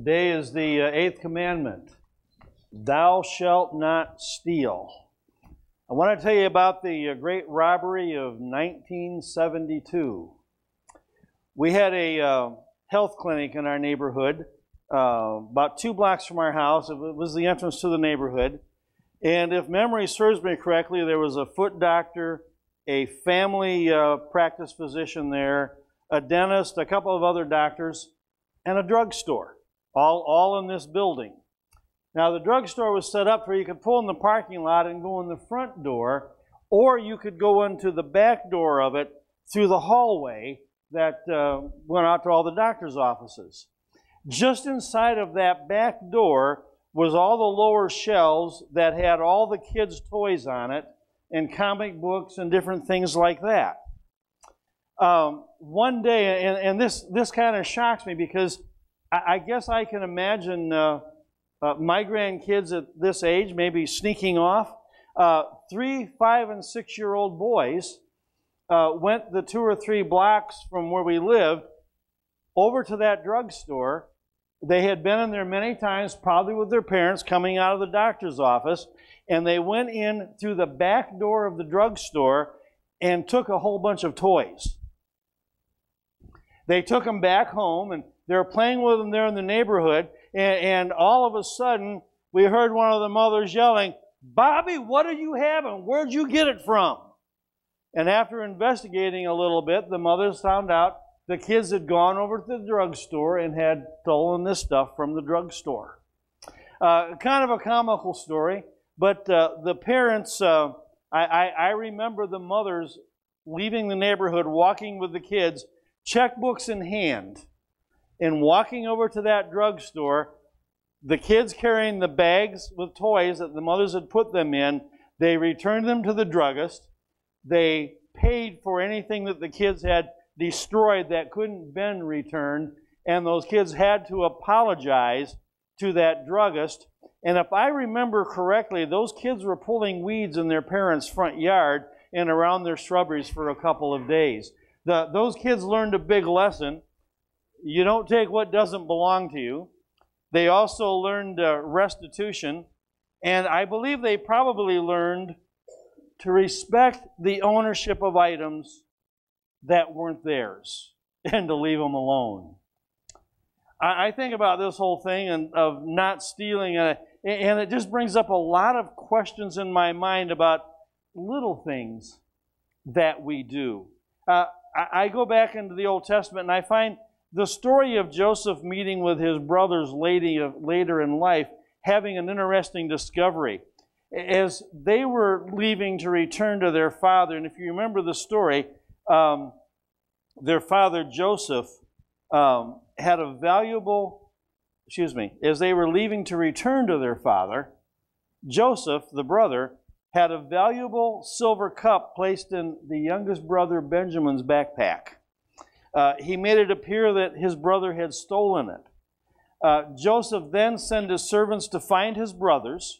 Today is the eighth commandment. Thou shalt not steal. I want to tell you about the great robbery of 1972. We had a health clinic in our neighborhood, about 2 blocks from our house. It was the entrance to the neighborhood. And if memory serves me correctly, there was a foot doctor, a family practice physician there, a dentist, a couple of other doctors, and a drugstore, all in this building. Now, the drugstore was set up where you could pull in the parking lot and go in the front door, or you could go into the back door of it through the hallway that went out to all the doctor's offices. Just inside of that back door was all the lower shelves that had all the kids' toys on it and comic books and different things like that. One day, and this kind of shocks me because I guess I can imagine my grandkids at this age maybe sneaking off. 3, 5, and 6-year-old boys went the 2 or 3 blocks from where we lived over to that drugstore. They had been in there many times, probably with their parents, coming out of the doctor's office, and they went in through the back door of the drugstore and took a whole bunch of toys. They took them back home, and they were playing with them there in the neighborhood, and all of a sudden, we heard one of the mothers yelling, "Bobby, what are you having? Where'd you get it from?" And after investigating a little bit, the mothers found out the kids had gone over to the drugstore and had stolen this stuff from the drugstore. Kind of a comical story, but the parents, I remember the mothers leaving the neighborhood, walking with the kids, checkbooks in hand, and walking over to that drugstore, the kids carrying the bags with toys that the mothers had put them in. They returned them to the druggist. They paid for anything that the kids had destroyed that couldn't been returned, and those kids had to apologize to that druggist. And if I remember correctly, those kids were pulling weeds in their parents' front yard and around their shrubberies for a couple of days. Those kids learned a big lesson. You don't take what doesn't belong to you. They also learned restitution, and I believe they probably learned to respect the ownership of items that weren't theirs and to leave them alone. I think about this whole thing of not stealing, and it just brings up a lot of questions in my mind about little things that we do. I go back into the Old Testament and I find the story of Joseph meeting with his brothers later in life having an interesting discovery. As they were leaving to return to their father, and if you remember the story, their father Joseph had a valuable, as they were leaving to return to their father, Joseph, the brother, had a valuable silver cup placed in the youngest brother Benjamin's backpack. He made it appear that his brother had stolen it. Joseph then sent his servants to find his brothers,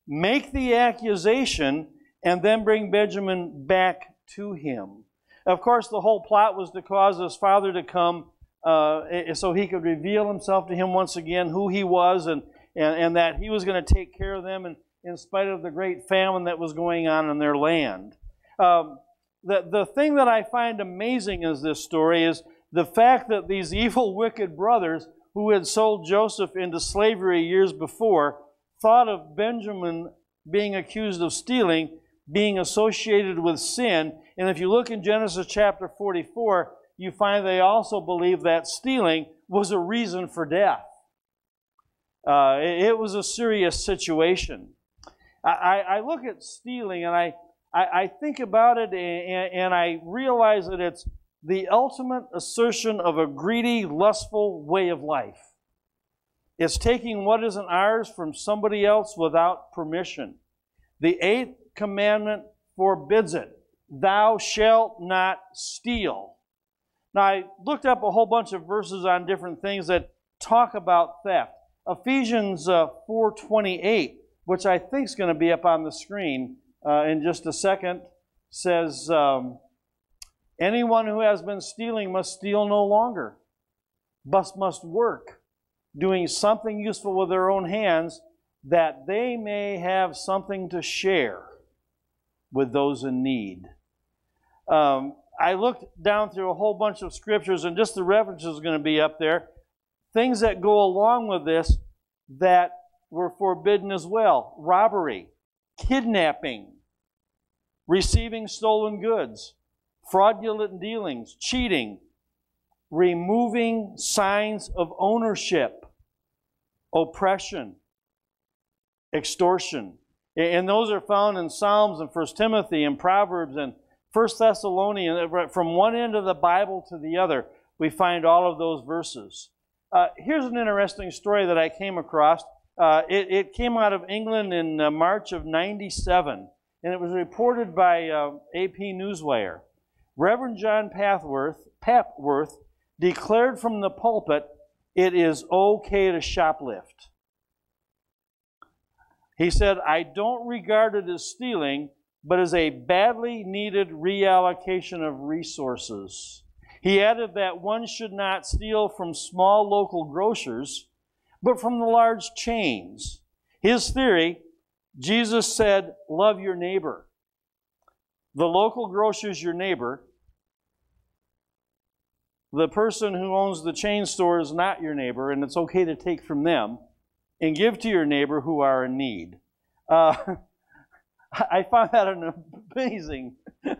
make the accusation, and then bring Benjamin back to him. Of course, the whole plot was to cause his father to come so he could reveal himself to him once again, who he was, and that he was going to take care of them in spite of the great famine that was going on in their land. The thing that I find amazing in this story is the fact that these evil, wicked brothers who had sold Joseph into slavery years before thought of Benjamin being accused of stealing being associated with sin. And if you look in Genesis chapter 44, you find they also believe that stealing was a reason for death. It was a serious situation. I look at stealing and I think about it and I realize that it's the ultimate assertion of a greedy, lustful way of life. It's taking what isn't ours from somebody else without permission. The 8th commandment forbids it. Thou shalt not steal. Now, I looked up a whole bunch of verses on different things that talk about theft. Ephesians 4:28, which I think is going to be up on the screen in just a second, says, anyone who has been stealing must steal no longer, but must work, doing something useful with their own hands, that they may have something to share with those in need. I looked down through a whole bunch of scriptures, and just the references are going to be up there. Things that go along with this that were forbidden as well. Robbery, kidnapping, receiving stolen goods, fraudulent dealings, cheating, removing signs of ownership, oppression, extortion. And those are found in Psalms and 1 Timothy and Proverbs and 1 Thessalonians. From one end of the Bible to the other, we find all of those verses. Here's an interesting story that I came across. It came out of England in March of '97, and it was reported by AP Newswire. Reverend John Papworth declared from the pulpit, it is okay to shoplift. He said, I don't regard it as stealing, but as a badly needed reallocation of resources. He added that one should not steal from small local grocers, but from the large chains. His theory, Jesus said, love your neighbor. The local grocer's your neighbor. The person who owns the chain store is not your neighbor, and it's okay to take from them and give to your neighbor who are in need. I found that an amazing,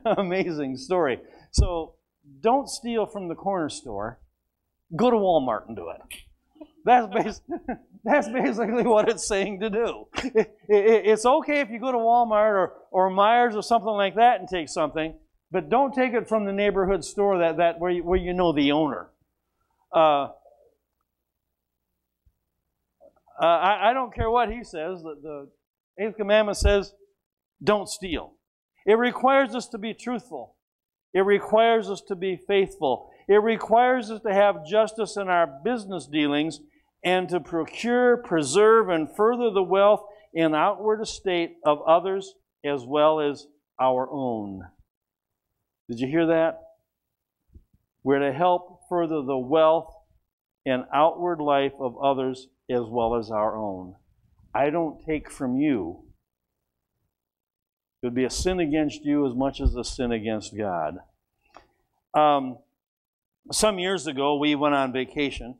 amazing story. So don't steal from the corner store. Go to Walmart and do it. That's basically what it's saying to do. It's okay if you go to Walmart or Myers or something like that and take something, but don't take it from the neighborhood store where you know the owner. I don't care what he says. The Eighth Commandment says, don't steal. It requires us to be truthful. It requires us to be faithful. It requires us to have justice in our business dealings and to procure, preserve, and further the wealth and outward estate of others as well as our own. Did you hear that? We're to help further the wealth and outward life of others as well as our own. I don't take from you. It would be a sin against you as much as a sin against God. Some years ago, we went on vacation.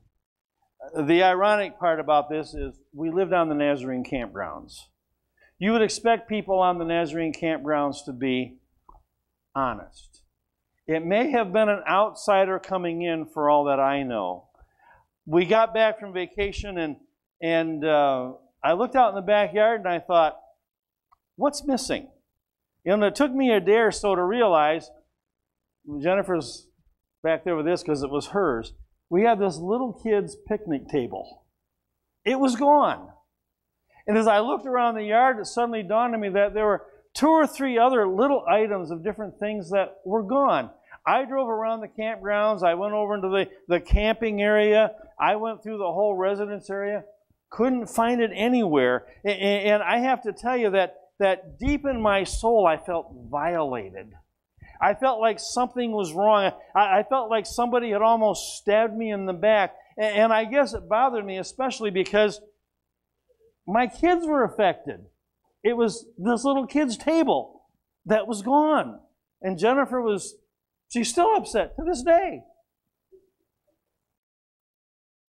The ironic part about this is we lived on the Nazarene campgrounds. You would expect people on the Nazarene campgrounds to be honest. It may have been an outsider coming in for all that I know. We got back from vacation and I looked out in the backyard and I thought, what's missing? And it took me a day or so to realize, Jennifer's back there with this because it was hers, we had this little kid's picnic table. It was gone. And as I looked around the yard, it suddenly dawned on me that there were 2 or 3 other little items of different things that were gone. I drove around the campgrounds. I went over into the camping area. I went through the whole residence area. Couldn't find it anywhere. And I have to tell you that deep in my soul, I felt violated. I felt like something was wrong. I felt like somebody had almost stabbed me in the back. And I guess it bothered me, especially because my kids were affected. It was this little kid's table that was gone. And Jennifer she's still upset to this day.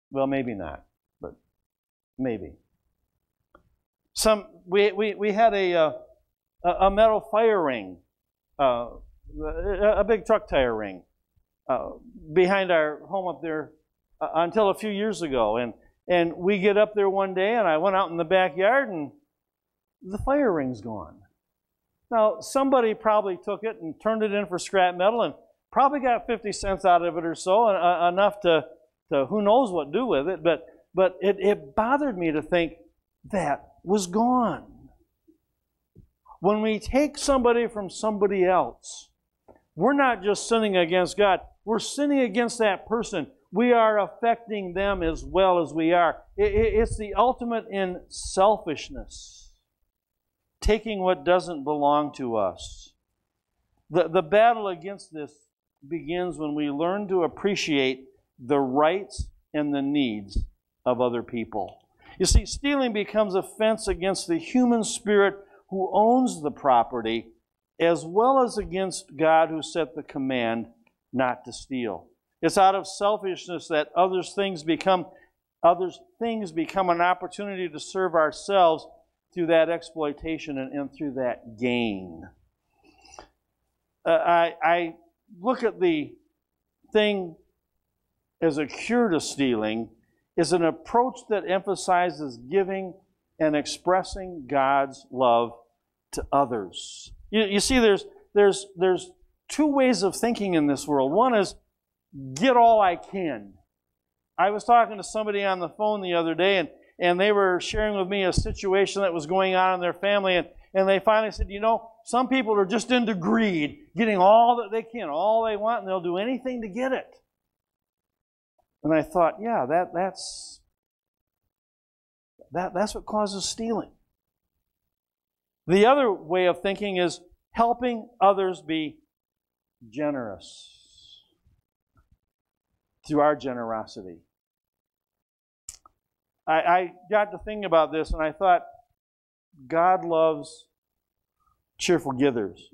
Well, maybe not, but maybe. We had a metal fire ring, a big truck tire ring, behind our home up there until a few years ago. And we get up there one day, and I went out in the backyard, and the fire ring's gone. Now, somebody probably took it and turned it in for scrap metal and probably got 50 cents out of it or so, enough to who knows what do with it. But it bothered me to think that was gone. When we take somebody from somebody else, we're not just sinning against God. We're sinning against that person. We are affecting them as well as we are. It's the ultimate in selfishness, taking what doesn't belong to us. The battle against this begins when we learn to appreciate the rights and the needs of other people. You see, stealing becomes offense against the human spirit who owns the property, as well as against God who set the command not to steal. It's out of selfishness that other things become an opportunity to serve ourselves through that exploitation and through that gain. I look at the thing as a cure to stealing is an approach that emphasizes giving and expressing God's love to others. You see, there's two ways of thinking in this world. One is, get all I can. I was talking to somebody on the phone the other day, and they were sharing with me a situation that was going on in their family, and they finally said, you know, some people are just into greed, getting all that they can, all they want, and they'll do anything to get it. And I thought, yeah, that's what causes stealing. The other way of thinking is helping others be generous through our generosity. I got to thinking about this, and I thought, God loves cheerful givers.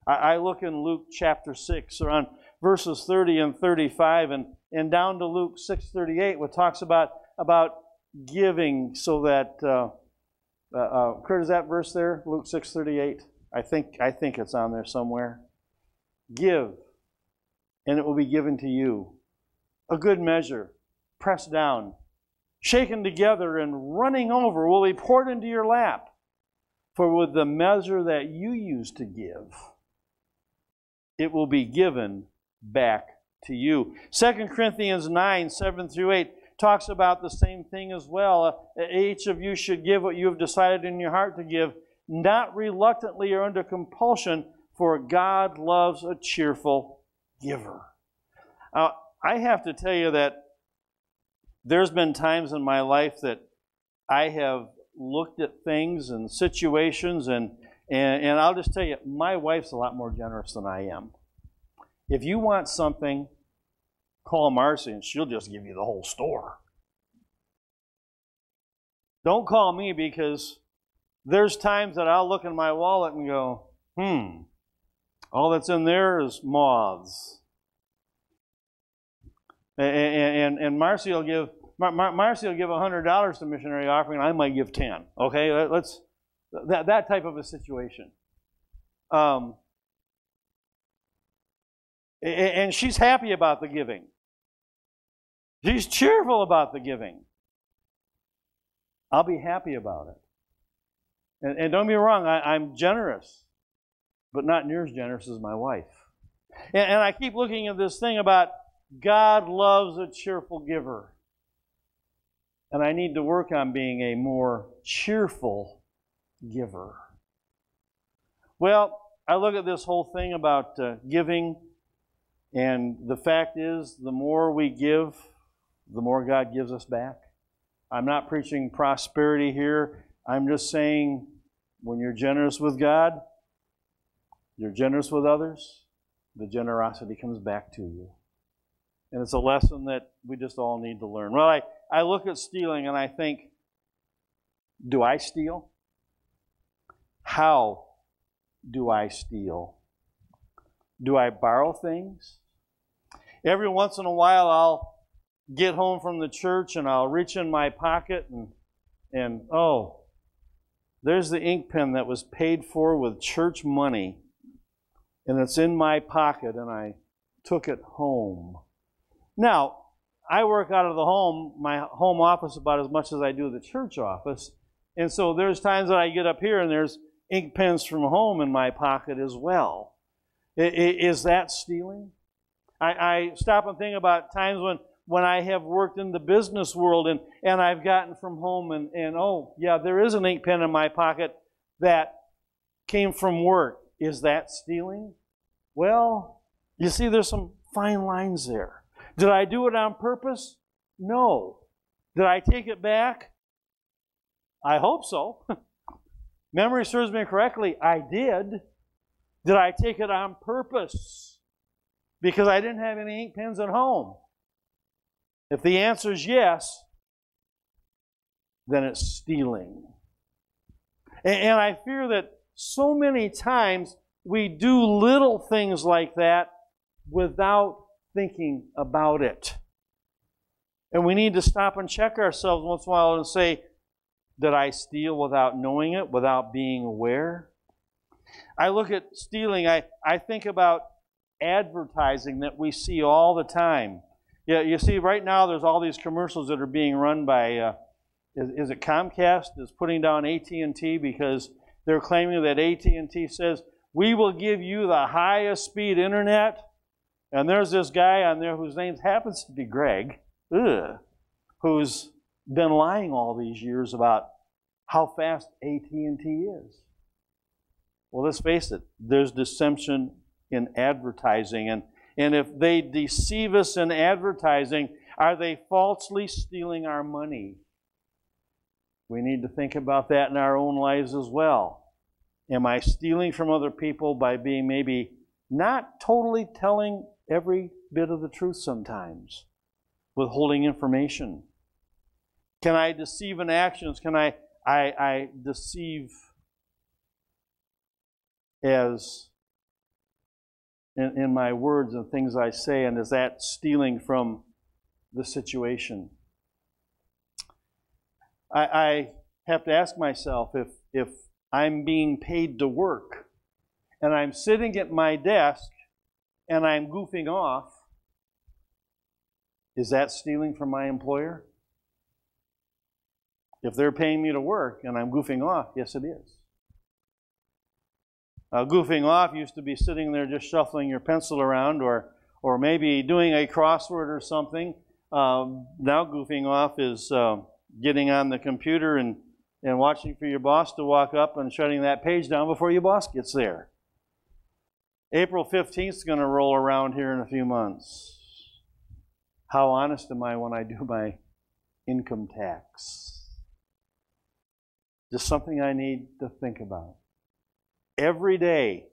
I look in Luke chapter 6, around verses 30 and 35, and down to Luke 6:38, which talks about giving, so that Kurt, is that verse there? Luke 6:38. I think it's on there somewhere. Give, and it will be given to you. A good measure, pressed down, shaken together, and running over will be poured into your lap. For with the measure that you use to give, it will be given back to you. 2 Corinthians 9:7-8 talks about the same thing as well. Each of you should give what you have decided in your heart to give, not reluctantly or under compulsion, for God loves a cheerful giver. I have to tell you that there's been times in my life that I have looked at things and situations, and I'll just tell you, my wife's a lot more generous than I am. If you want something, call Marcy and she'll just give you the whole store. Don't call me, because there's times that I'll look in my wallet and go, all that's in there is moths. And Marcy will give $100 to missionary offering, and I might give 10. Okay, let's that type of a situation. And she's happy about the giving. She's cheerful about the giving. I'll be happy about it. And don't be wrong, I'm generous, but not near as generous as my wife. And I keep looking at this thing about God loves a cheerful giver. And I need to work on being a more cheerful giver. Well, I look at this whole thing about giving, and the fact is, the more we give, the more God gives us back. I'm not preaching prosperity here. I'm just saying, when you're generous with God, you're generous with others, the generosity comes back to you. And it's a lesson that we just all need to learn. Well, I look at stealing and I think, do I steal? How do I steal? Do I borrow things? Every once in a while I'll get home from the church and I'll reach in my pocket and oh, there's the ink pen that was paid for with church money, and it's in my pocket, and I took it home. Now, I work out of my home office about as much as I do the church office, and so there's times that I get up here and there's ink pens from home in my pocket as well. Is that stealing? I stop and think about times when I have worked in the business world and I've gotten from home and oh, yeah, there is an ink pen in my pocket that came from work. Is that stealing? Well, you see, there's some fine lines there. Did I do it on purpose? No. Did I take it back? I hope so. Memory serves me correctly, I did. Did I take it on purpose? Because I didn't have any ink pens at home. If the answer is yes, then it's stealing. And I fear that so many times we do little things like that without thinking about it. And we need to stop and check ourselves once in a while and say, did I steal without knowing it, without being aware? I look at stealing, I think about advertising that we see all the time. Yeah, you see, right now there's all these commercials that are being run by, is it Comcast is putting down AT&T because they're claiming that AT&T says, we will give you the highest speed internet. And there's this guy on there whose name happens to be Greg, who's been lying all these years about how fast AT&T is. Well, let's face it, there's deception in advertising. And if they deceive us in advertising, are they falsely stealing our money? We need to think about that in our own lives as well. Am I stealing from other people by being maybe not totally telling every bit of the truth sometimes, withholding information? Can I deceive in actions? Can I deceive as in my words and things I say, and is that stealing from the situation? I have to ask myself, if I'm being paid to work and I'm sitting at my desk and I'm goofing off, is that stealing from my employer? If they're paying me to work and I'm goofing off, yes it is. Goofing off used to be sitting there just shuffling your pencil around or maybe doing a crossword or something. Now goofing off is getting on the computer and watching for your boss to walk up and shutting that page down before your boss gets there. April 15th is going to roll around here in a few months. How honest am I when I do my income tax? Just something I need to think about. Every day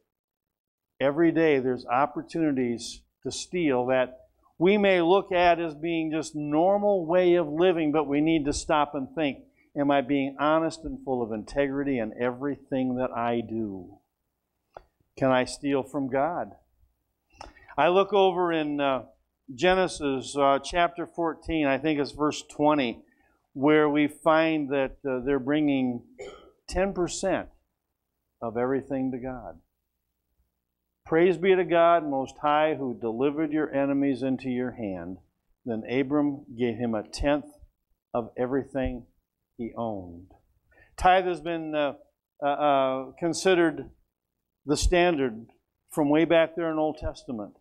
there's opportunities to steal that we may look at as being just normal way of living, but we need to stop and think, am I being honest and full of integrity in everything that I do? Can I steal from God? I look over in Genesis chapter 14, I think it's verse 20, where we find that they're bringing 10% of everything to God. Praise be to God Most High, who delivered your enemies into your hand. Then Abram gave him a tenth of everything he owned. Tithe has been considered the standard from way back there in Old Testament.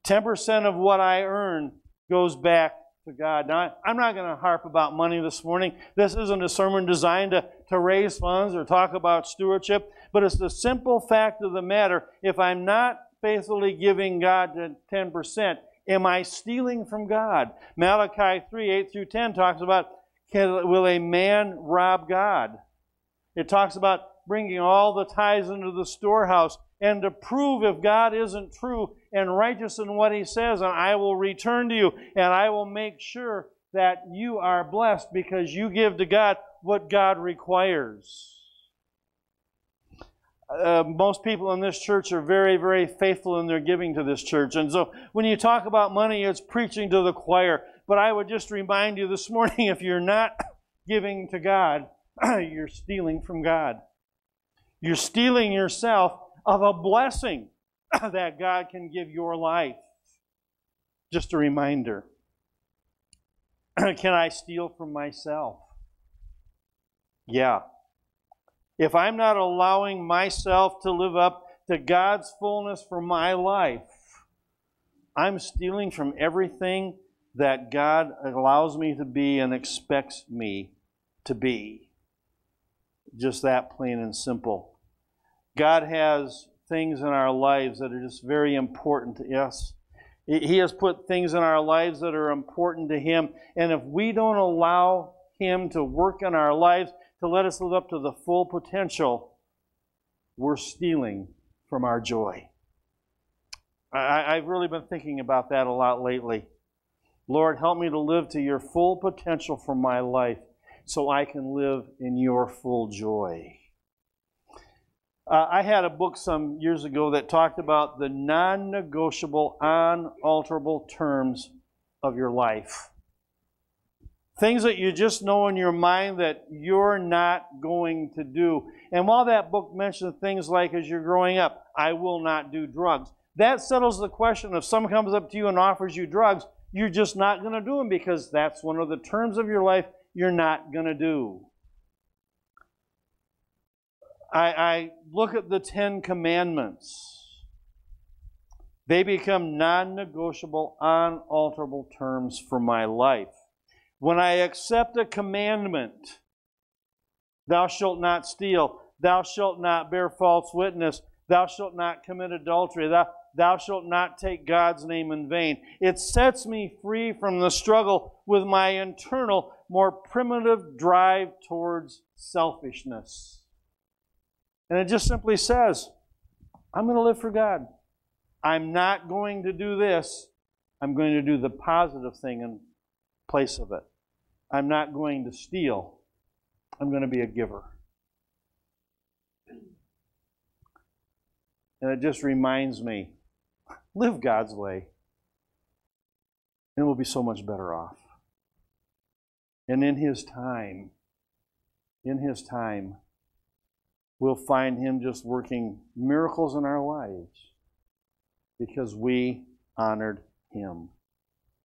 10% of what I earn goes back to God. Now, I'm not going to harp about money this morning. This isn't a sermon designed to raise funds or talk about stewardship, but it's the simple fact of the matter. If I'm not faithfully giving God 10%, am I stealing from God? Malachi 3:8-10 talks about, will a man rob God? It talks about bringing all the tithes into the storehouse and to prove if God isn't true and righteous in what He says, and I will return to you, and I will make sure that you are blessed because you give to God what God requires. Most people in this church are very, very faithful in their giving to this church. And so when you talk about money, it's preaching to the choir. But I would just remind you this morning, if you're not giving to God, you're stealing from God. You're stealing yourself of a blessing that God can give your life. Just a reminder. Can I steal from myself? Yeah. If I'm not allowing myself to live up to God's fullness for my life, I'm stealing from everything that God allows me to be and expects me to be. Just that plain and simple. God has things in our lives that are just very important to us. He has put things in our lives that are important to Him. And if we don't allow Him to work in our lives to let us live up to the full potential, we're stealing from our joy. I've really been thinking about that a lot lately. Lord, help me to live to your full potential for my life so I can live in your full joy. I had a book some years ago that talked about the non-negotiable, unalterable terms of your life. Things that you just know in your mind that you're not going to do. And while that book mentioned things like, as you're growing up, I will not do drugs, that settles the question. If someone comes up to you and offers you drugs, you're just not going to do them because that's one of the terms of your life you're not going to do. I look at the 10 Commandments. They become non-negotiable, unalterable terms for my life. When I accept a commandment, thou shalt not steal, thou shalt not bear false witness, thou shalt not commit adultery, thou shalt not take God's name in vain. It sets me free from the struggle with my internal, more primitive drive towards selfishness. And it just simply says, I'm going to live for God. I'm not going to do this. I'm going to do the positive thing in place of it. I'm not going to steal. I'm going to be a giver. And it just reminds me, live God's way, and we'll be so much better off. And in His time, we'll find Him just working miracles in our lives because we honored Him.